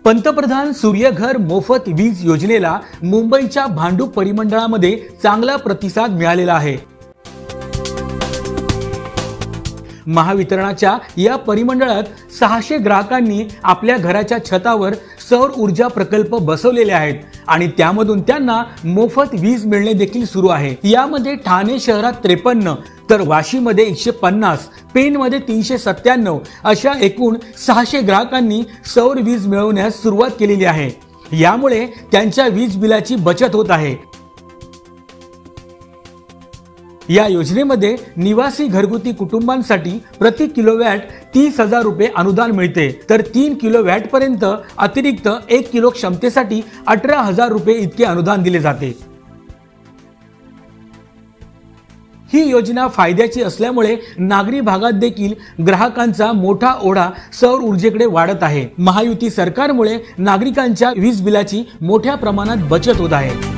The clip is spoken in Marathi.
पंतप्रधान सूर्यघर मोफत वीज योजनेला मुंबईच्या भांडूप परिमंडळामध्ये चांगला प्रतिसाद मिळालेला आहे। महावितरणाच्या या परिमंडळात 600 ग्राहकांनी आपल्या घराच्या छतावर सौर ऊर्जा प्रकल्प बसवलेले आहेत आणि त्यामधून त्यांना मोफत वीज मिळणे देखील सुरू आहे। यामध्ये ठाणे शहरात 53 तर वाशीमध्ये 150, पेणमध्ये 397 अशा एकूण 600 ग्राहकांनी सौर वीज मिळवण्यास सुरुवात केलेली आहे। यामुळे त्यांच्या वीज बिलाची बचत होत आहे। या योजनेमध्ये निवासी घरगुती कुटुंबांसाठी प्रति किलोवॅट 30,000 रुपये अनुदान मिळते, तर 3 किलोवॅट पर्यंत अतिरिक्त 1 किलो क्षमतेसाठी 18,000 रुपये इतके अनुदान दिले जाते। ही योजना फायद्याची असल्यामुळे नागरी भागात देखील ग्राहकांचा मोठा ओढा सौर ऊर्जेकडे वाढत आहे। महायुती सरकारमुळे नागरिकांच्या वीज बिलाची मोठ्या प्रमाणात बचत होत आहे।